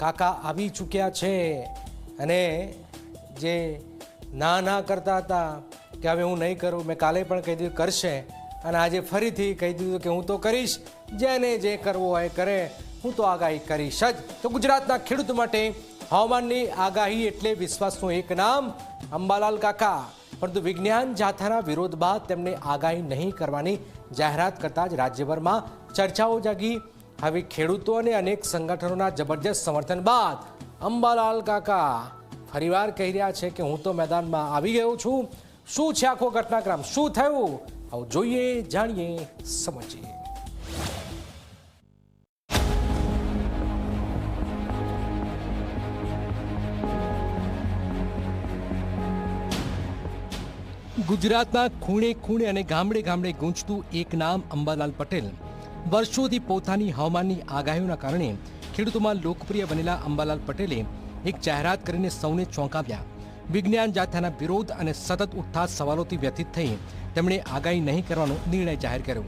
કાકા આવી ચૂક્યા છે અને જે ના કરતા હતા કે હવે હું નહીં કરું, મેં કાલે પણ કહી દીધું કરશે અને આજે ફરીથી કહી દીધું કે હું તો કરીશ, જેને જે કરવું હોય કરે, હું તો આગાહી કરીશ જ. તો ગુજરાતના ખેડૂતો માટે હવામાનની આગાહી એટલે વિશ્વાસનું એક નામ અંબાલાલ કાકા. પરંતુ વિજ્ઞાન જાથાના વિરોધ બાદ તેમને આગાહી નહીં કરવાની જાહેરાત કરતા જ રાજ્યભરમાં ચર્ચાઓ જાગી. હવે ખેડૂતો અને અનેક સંગઠનોના જબરજસ્ત સમર્થન બાદ અંબાલાલ કાકા ફરીવાર કહી રહ્યા છે કે હું તો મેદાનમાં આવી ગયો છું. શું છે આખો ઘટનાક્રમ, શું થયું, આવો જોઈએ, જાણીએ, સમજીએ. ગુજરાતના ખૂણે ખૂણે અને ગામડે ગામડે ગૂંજતું એક નામ અંબાલાલ પટેલ. વર્ષોથી પોતાની હવામાનની આગાહીઓના કારણે ખેડૂતોમાં લોકપ્રિય બનેલા અંબાલાલ પટેલે એક જાહેરાત કરીને સૌને ચોંકાવ્યા. વિજ્ઞાન જાથાના વિરોધ અને સતત ઉઠતા સવાલોથી વ્યથિત થઈ તેમણે આગાહી નહીં કરવાનો નિર્ણય જાહેર કર્યો.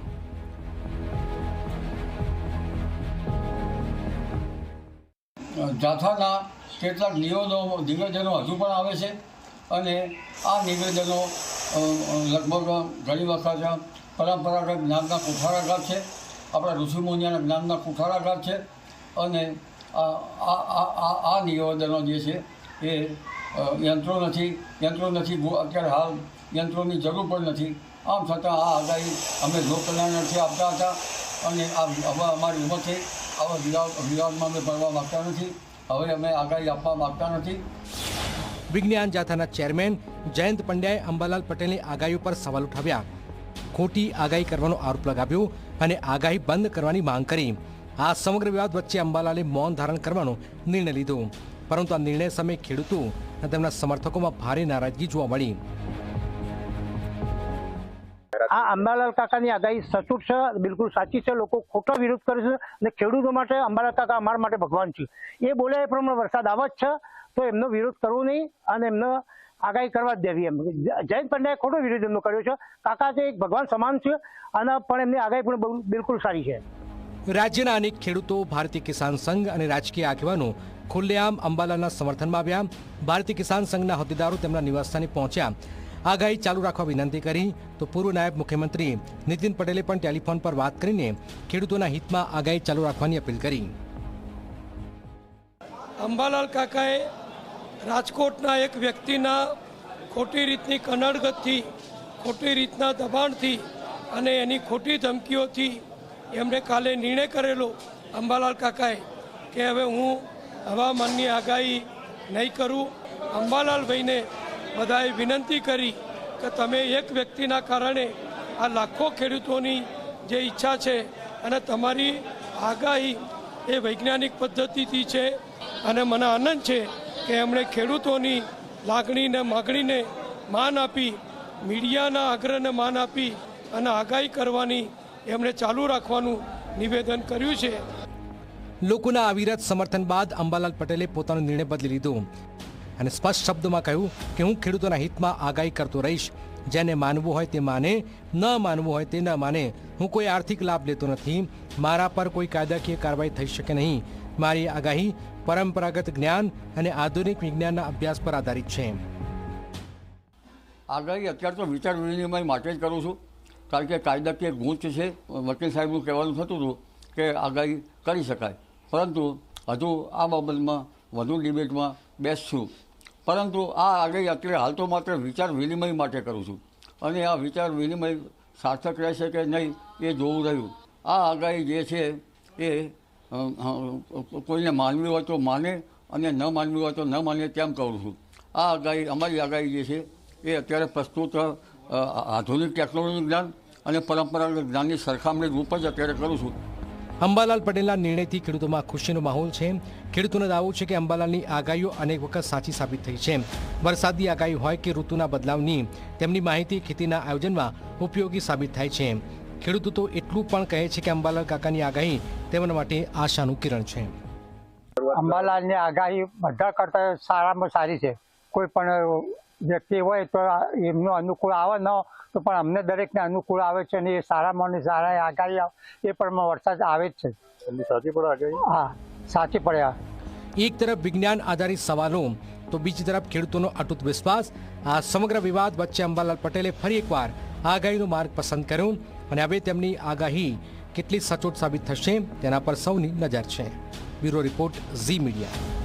જાથાના કેટલાક નિવેદનો હજુ પણ આવે છે અને આ નિવેદનો લગભગ ઘણી વખત પરંપરાગત જ્ઞાનના કુઠારાઘાત છે, આપણા ઋષિમુનિયાના જ્ઞાનના કુઠારાઘાત છે. અને આ નિવેદનો જે છે એ યંત્રો નથી અત્યારે હાલ યંત્રોની જરૂર પણ નથી. આમ છતાં આ આગાહી અમે લોકકલ્યાણથી આપતા હતા અને હવે અમારી ઉંમર થઈ, આવા વિવાદમાં અમે પડવા માગતા નથી. હવે અમે આગાહી આપવા માગતા નથી. વિજ્ઞાન જાથાના ચેરમેન જયંત પંડ્યાએ અંબાલાલ પટેલની આગાહી પર સવાલ ઉઠાવ્યા. ખોટી આગાહી કરવાનો આરોપ લગાવ્યો અને આગાહી બંધ કરવાની માંગ કરી. આ સમગ્ર વિવાદ વચ્ચે અંબાલાલે મૌન ધારણ કરવાનો નિર્ણય લીધો. પરંતુ આ નિર્ણય સામે ખેડૂતો અને તેમના સમર્થકોમાં ભારે નારાજગી જોવા મળી. આ અંબાલાલ કાકાની આગાહી સચોટ છે, બિલકુલ સાચી છે. લોકો ખોટો વિરોધ કરે છે અને ખેડૂતો માટે અંબાલાલ કાકા અમારા માટે ભગવાન છે. એ બોલ્યા એ પ્રમાણે વરસાદ આવે જ છે, તો એમનો વિરોધ કરવો નહીં અને એમને આગાહી કરવા જ દેવી. એમ જયંત પંડ્યાએ ખોટો વિરોધ એમનો કર્યો છે. કાકા તે એક ભગવાન સમાન છે અને પણ એમની આગાહી પણ બિલકુલ સારી છે. રાજ્યના અનેક ખેડૂતો, ભારતીય કિસાન સંઘ અને રાજકીય આગેવાનો ખુલ્લેઆમ અંબાલાલના સમર્થનમાં આવ્યા. ભારતીય કિસાન સંઘના હોદ્દેદારો તેમના નિવાસસ્થાને પહોંચ્યા. આગાહી ચાલુ રાખવા વિનંતી કરી તો પૂર્વ નાયબ મુખ્યમંત્રી નીતિન પટેલે પણ ટેલિફોન પર વાત કરીને ખેડૂતોના હિતમાં આગાહી ચાલુ રાખવાની અપીલ કરી. અંબાલાલ કાકાએ રાજકોટના એક વ્યક્તિના ખોટી રીતની કનડગતથી, ખોટી રીતના દબાણથી અને એની ખોટી ધમકીઓથી એમણે કાલે નિર્ણય કરેલો અંબાલાલ કાકાએ કે હવે હું હવામાનની આગાહી નહીં કરું. અંબાલાલ ભાઈને બધાએ વિનંતી કરી કે તમે એક વ્યક્તિના કારણે આ લાખો ખેડૂતોની જે ઈચ્છા છે અને તમારી આગાહી એ વૈજ્ઞાનિક પદ્ધતિથી છે અને મને આનંદ છે કે એમણે ખેડૂતોની લાગણીને માગણીને માન આપી, મીડિયાના આગ્રહને માન આપી અને આગાહી કરવાની એમણે ચાલુ રાખવાનું નિવેદન કર્યું છે. લોકોના અવિરત સમર્થન બાદ અંબાલાલ પટેલે પોતાનો નિર્ણય બદલી લીધો અને સ્પષ્ટ શબ્દોમાં કહ્યું કે હું ખેડૂતોના હિતમાં આગાહી કરતો રહીશ. જેને માનવું હોય તે માને, ન માનવું હોય તે ન માને. હું કોઈ આર્થિક લાભ લેતો નથી. મારા પર કોઈ કાયદાકીય કાર્યવાહી થઈ શકે નહીં. મારી આગાહી પરંપરાગત જ્ઞાન અને આધુનિક વિજ્ઞાનના અભ્યાસ પર આધારિત છે. આગાહી અત્યારે તો વિચાર વિનિમય માટે જ કરું છું, કારણ કે કાયદાકીય ગૂંચ છે. વકીલ સાહેબનું કહેવાનું થતું હતું કે આગાહી કરી શકાય, પરંતુ હજુ આ બાબતમાં વધુ ડિબેટમાં બેસશું. પરંતુ આ આગાહી અત્યારે હાલ તો માત્ર વિચાર વિનિમય માટે કરું છું અને આ વિચાર વિનિમય સાર્થક રહેશે કે નહીં એ જોવું રહ્યું. આ આગાહી જે છે એ કોઈને માનવી હોય તો માને અને ન માનવી હોય તો ન માને તેમ કહું છું. આ આગાહી, અમારી આગાહી જે છે એ અત્યારે પ્રસ્તુત આધુનિક ટેકનોલોજી જ્ઞાન અને પરંપરાગત જ્ઞાનની સરખામણી રૂપ જ અત્યારે કરું છું. અંબાલાલ પટેલના નિર્ણયથી ખેડૂતોમાં ખુશીનો માહોલ છે. ખેડૂતોનો દાવો છે કે અંબાલાલની આગાહીઓ અનેક વખત સાચી સાબિત થઈ છે. વરસાદની આગાહી હોય કે ઋતુના બદલાવની, તેમની માહિતી ખેતીના આયોજનમાં ઉપયોગી સાબિત થાય છે. ખેડૂતો તો એટલું પણ કહે છે કે અંબાલાલ કાકાની આગાહી તેમના માટે આશાનું કિરણ છે. અંબાલાલની આગાહી બધા કરતાં સારામાં સારી છે. કોઈ પણ વ્યક્તિ હોય તો એમનો અનુકૂળ આવે ન તો પણ અમને દરેકને અનુકૂળ આવે છે અને એ સારામાં સારા આગાહી આવે એ પણ વરસાદ આવે જ છે. સાચી પડે આગાહી? હા, સાચી પડે. એક તરફ વિજ્ઞાન આધારિત સવાલો તો બીજી તરફ ખેડૂતોનો અતૂટ વિશ્વાસ. આ સમગ્ર વિવાદ વચ્ચે અંબાલાલ પટેલે ફરી એકવાર આગાહીનો માર્ગ પસંદ કર્યો અને હવે તેમની આગાહી કેટલી સચોટ સાબિત થશે તેના પર સૌની નજર છે. Bureau report, Zee media.